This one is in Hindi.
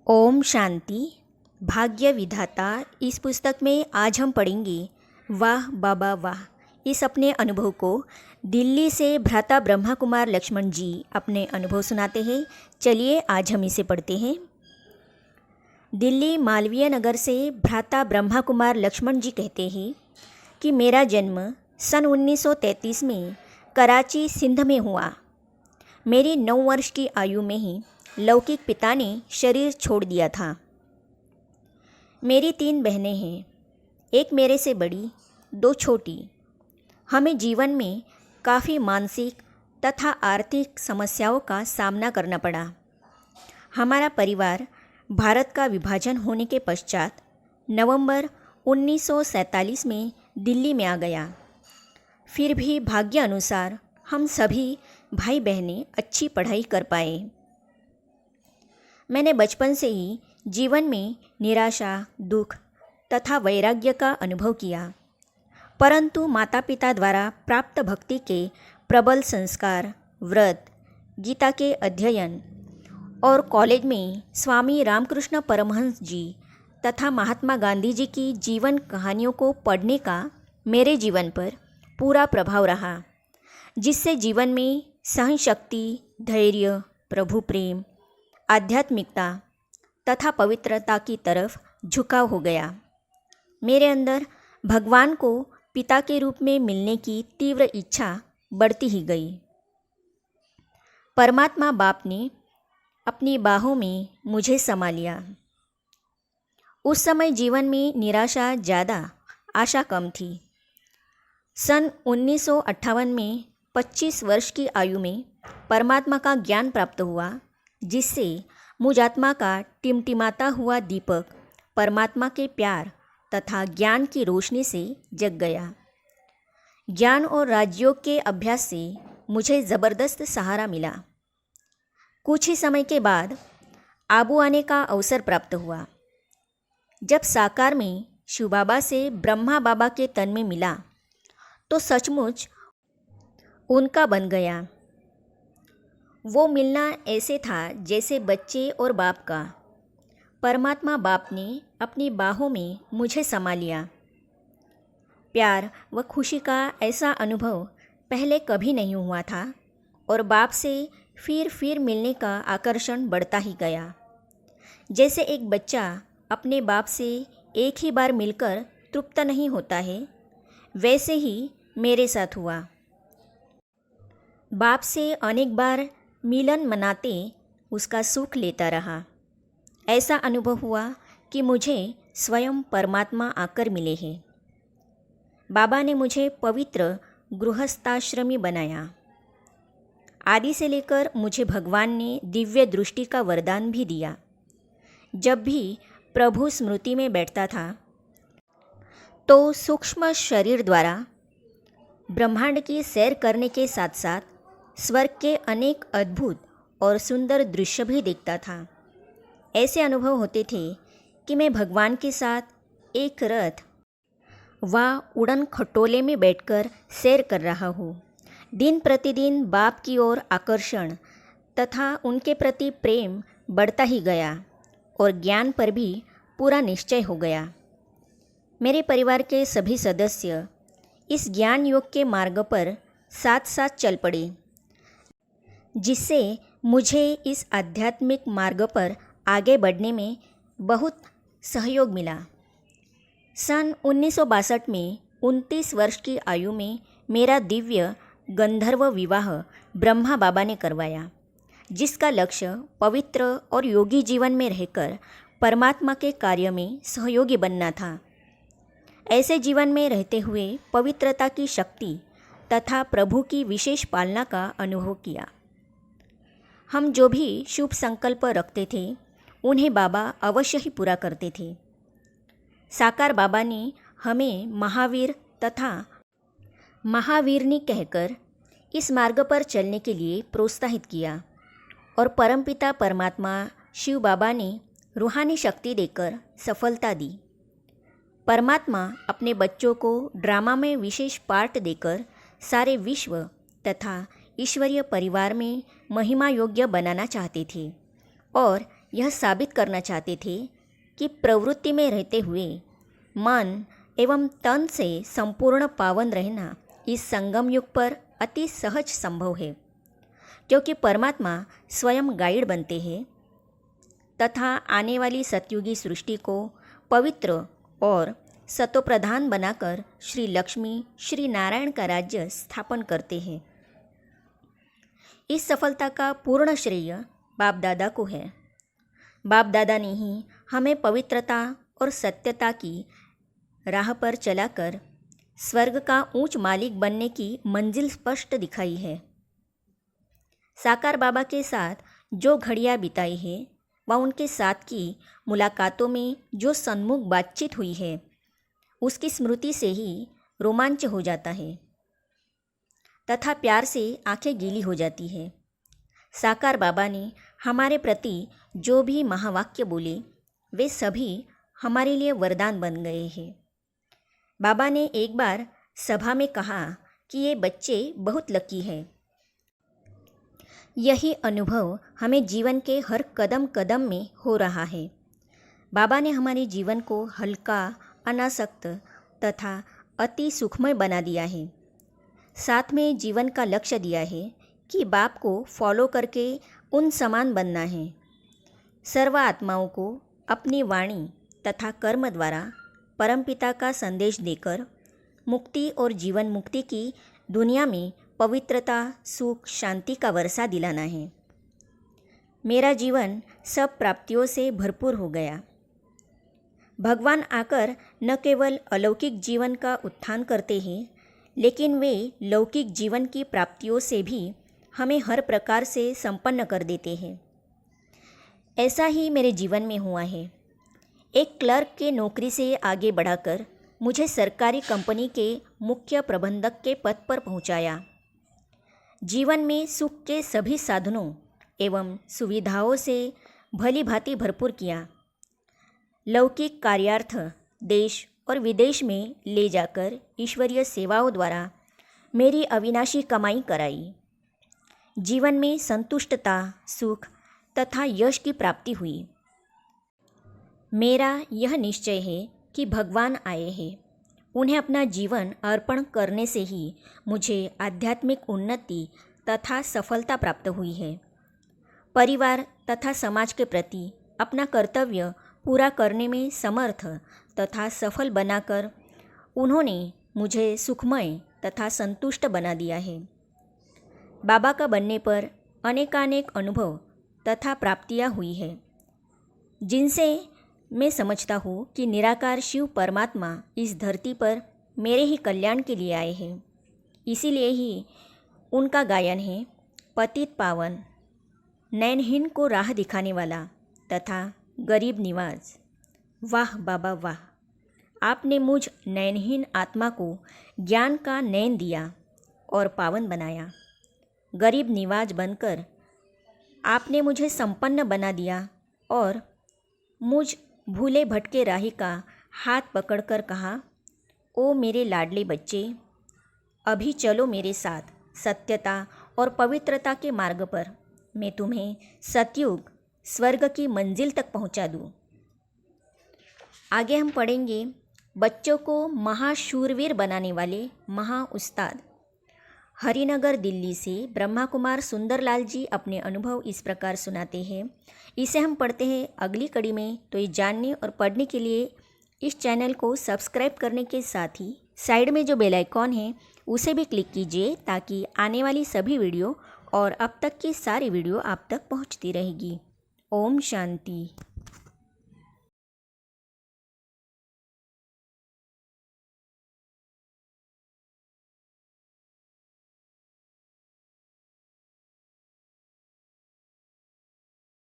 ओम शांति। भाग्य विधाता इस पुस्तक में आज हम पढ़ेंगे वाह बाबा वाह। इस अपने अनुभव को दिल्ली से भ्राता ब्रह्मा कुमार लक्ष्मण जी अपने अनुभव सुनाते हैं। चलिए आज हम इसे पढ़ते हैं। दिल्ली मालवीय नगर से भ्राता ब्रह्मा कुमार लक्ष्मण जी कहते हैं कि मेरा जन्म सन 1933 में कराची सिंध में हुआ। मेरी 9 वर्ष की आयु में ही लौकिक पिता ने शरीर छोड़ दिया था। मेरी 3 बहनें हैं, एक मेरे से बड़ी, 2 छोटी। हमें जीवन में काफ़ी मानसिक तथा आर्थिक समस्याओं का सामना करना पड़ा। हमारा परिवार भारत का विभाजन होने के पश्चात नवंबर 1947 में दिल्ली में आ गया। फिर भी भाग्य अनुसार हम सभी भाई बहनें अच्छी पढ़ाई कर पाए। मैंने बचपन से ही जीवन में निराशा, दुख तथा वैराग्य का अनुभव किया, परंतु माता पिता द्वारा प्राप्त भक्ति के प्रबल संस्कार, व्रत, गीता के अध्ययन और कॉलेज में स्वामी रामकृष्ण परमहंस जी तथा महात्मा गांधी जी की जीवन कहानियों को पढ़ने का मेरे जीवन पर पूरा प्रभाव रहा, जिससे जीवन में सहनशक्ति, धैर्य, प्रभु प्रेम, आध्यात्मिकता तथा पवित्रता की तरफ झुकाव हो गया। मेरे अंदर भगवान को पिता के रूप में मिलने की तीव्र इच्छा बढ़ती ही गई। परमात्मा बाप ने अपनी बाहों में मुझे समा लिया। उस समय जीवन में निराशा ज़्यादा, आशा कम थी। सन 1958 में 25 वर्ष की आयु में परमात्मा का ज्ञान प्राप्त हुआ, जिससे मुझ आत्मा का टिमटिमाता हुआ दीपक परमात्मा के प्यार तथा ज्ञान की रोशनी से जग गया। ज्ञान और राजयोग के अभ्यास से मुझे ज़बरदस्त सहारा मिला। कुछ ही समय के बाद आबू आने का अवसर प्राप्त हुआ। जब साकार में शिव बाबा से ब्रह्मा बाबा के तन में मिला तो सचमुच उनका बन गया। वो मिलना ऐसे था जैसे बच्चे और बाप का। परमात्मा बाप ने अपनी बाहों में मुझे समा लिया। प्यार व खुशी का ऐसा अनुभव पहले कभी नहीं हुआ था और बाप से फिर मिलने का आकर्षण बढ़ता ही गया। जैसे एक बच्चा अपने बाप से एक ही बार मिलकर तृप्त नहीं होता है, वैसे ही मेरे साथ हुआ। बाप से अनेक बार मिलन मनाते उसका सुख लेता रहा। ऐसा अनुभव हुआ कि मुझे स्वयं परमात्मा आकर मिले हैं। बाबा ने मुझे पवित्र गृहस्थाश्रमी बनाया। आदि से लेकर मुझे भगवान ने दिव्य दृष्टि का वरदान भी दिया। जब भी प्रभु स्मृति में बैठता था तो सूक्ष्म शरीर द्वारा ब्रह्मांड की सैर करने के साथ साथ स्वर्ग के अनेक अद्भुत और सुंदर दृश्य भी देखता था। ऐसे अनुभव होते थे कि मैं भगवान के साथ एक रथ व उड़न खटोले में बैठकर सैर कर रहा हूँ। दिन प्रतिदिन बाप की ओर आकर्षण तथा उनके प्रति प्रेम बढ़ता ही गया और ज्ञान पर भी पूरा निश्चय हो गया। मेरे परिवार के सभी सदस्य इस ज्ञान योग के मार्ग पर साथ साथ चल पड़े, जिससे मुझे इस आध्यात्मिक मार्ग पर आगे बढ़ने में बहुत सहयोग मिला। सन 1962 में 29 वर्ष की आयु में मेरा दिव्य गंधर्व विवाह ब्रह्मा बाबा ने करवाया, जिसका लक्ष्य पवित्र और योगी जीवन में रहकर परमात्मा के कार्य में सहयोगी बनना था। ऐसे जीवन में रहते हुए पवित्रता की शक्ति तथा प्रभु की विशेष पालना का अनुभव किया। हम जो भी शुभ संकल्प रखते थे उन्हें बाबा अवश्य ही पूरा करते थे। साकार बाबा ने हमें महावीर तथा महावीरनी कहकर इस मार्ग पर चलने के लिए प्रोत्साहित किया और परमपिता परमात्मा शिव बाबा ने रूहानी शक्ति देकर सफलता दी। परमात्मा अपने बच्चों को ड्रामा में विशेष पार्ट देकर सारे विश्व तथा ईश्वरीय परिवार में महिमा योग्य बनाना चाहते थे और यह साबित करना चाहते थे कि प्रवृत्ति में रहते हुए मन एवं तन से संपूर्ण पावन रहना इस संगम युग पर अति सहज संभव है, क्योंकि परमात्मा स्वयं गाइड बनते हैं तथा आने वाली सतयुगी सृष्टि को पवित्र और सतोप्रधान बनाकर श्री लक्ष्मी श्री नारायण का राज्य स्थापन करते हैं। इस सफलता का पूर्ण श्रेय बाप दादा को है। बाप दादा ने ही हमें पवित्रता और सत्यता की राह पर चलाकर स्वर्ग का ऊंच मालिक बनने की मंजिल स्पष्ट दिखाई है। साकार बाबा के साथ जो घड़ियाँ बिताई है व उनके साथ की मुलाकातों में जो सन्मुख बातचीत हुई है, उसकी स्मृति से ही रोमांच हो जाता है तथा प्यार से आंखें गीली हो जाती है। साकार बाबा ने हमारे प्रति जो भी महावाक्य बोले वे सभी हमारे लिए वरदान बन गए हैं। बाबा ने एक बार सभा में कहा कि ये बच्चे बहुत लकी हैं। यही अनुभव हमें जीवन के हर कदम कदम में हो रहा है। बाबा ने हमारे जीवन को हल्का, अनासक्त तथा अति सुखमय बना दिया है। साथ में जीवन का लक्ष्य दिया है कि बाप को फॉलो करके उन समान बनना है। सर्व आत्माओं को अपनी वाणी तथा कर्म द्वारा परमपिता का संदेश देकर मुक्ति और जीवन मुक्ति की दुनिया में पवित्रता, सुख, शांति का वर्षा दिलाना है। मेरा जीवन सब प्राप्तियों से भरपूर हो गया। भगवान आकर न केवल अलौकिक जीवन का उत्थान करते हैं, लेकिन वे लौकिक जीवन की प्राप्तियों से भी हमें हर प्रकार से संपन्न कर देते हैं। ऐसा ही मेरे जीवन में हुआ है। एक क्लर्क के नौकरी से आगे बढ़ाकर मुझे सरकारी कंपनी के मुख्य प्रबंधक के पद पर पहुंचाया। जीवन में सुख के सभी साधनों एवं सुविधाओं से भली भांति भरपूर किया। लौकिक कार्यार्थ देश और विदेश में ले जाकर ईश्वरीय सेवाओं द्वारा मेरी अविनाशी कमाई कराई। जीवन में संतुष्टता, सुख तथा यश की प्राप्ति हुई। मेरा यह निश्चय है कि भगवान आए हैं। उन्हें अपना जीवन अर्पण करने से ही मुझे आध्यात्मिक उन्नति तथा सफलता प्राप्त हुई है। परिवार तथा समाज के प्रति अपना कर्तव्य पूरा करने में समर्थ तथा सफल बनाकर उन्होंने मुझे सुखमय तथा संतुष्ट बना दिया है। बाबा का बनने पर अनेकानेक अनुभव तथा प्राप्तियाँ हुई है, जिनसे मैं समझता हूँ कि निराकार शिव परमात्मा इस धरती पर मेरे ही कल्याण के लिए आए हैं। इसीलिए ही उनका गायन है, पतित पावन, नैनहीन को राह दिखाने वाला तथा गरीब निवाज। वाह बाबा वाह, आपने मुझ नैनहीन आत्मा को ज्ञान का नैन दिया और पावन बनाया। गरीब निवाज बनकर आपने मुझे संपन्न बना दिया और मुझ भूले भटके राही का हाथ पकड़कर कहा, ओ मेरे लाडले बच्चे, अभी चलो मेरे साथ सत्यता और पवित्रता के मार्ग पर। मैं तुम्हें सतयुग स्वर्ग की मंजिल तक पहुंचा दूं। आगे हम पढ़ेंगे बच्चों को महाशूरवीर बनाने वाले महाउस्ताद। हरिनगर दिल्ली से ब्रह्मा कुमार सुंदरलाल जी अपने अनुभव इस प्रकार सुनाते हैं। इसे हम पढ़ते हैं अगली कड़ी में। तो ये जानने और पढ़ने के लिए इस चैनल को सब्सक्राइब करने के साथ ही साइड में जो बेल आइकॉन है उसे भी क्लिक कीजिए, ताकि आने वाली सभी वीडियो और अब तक की सारी वीडियो आप तक पहुंचती रहेगी। ओम शांति।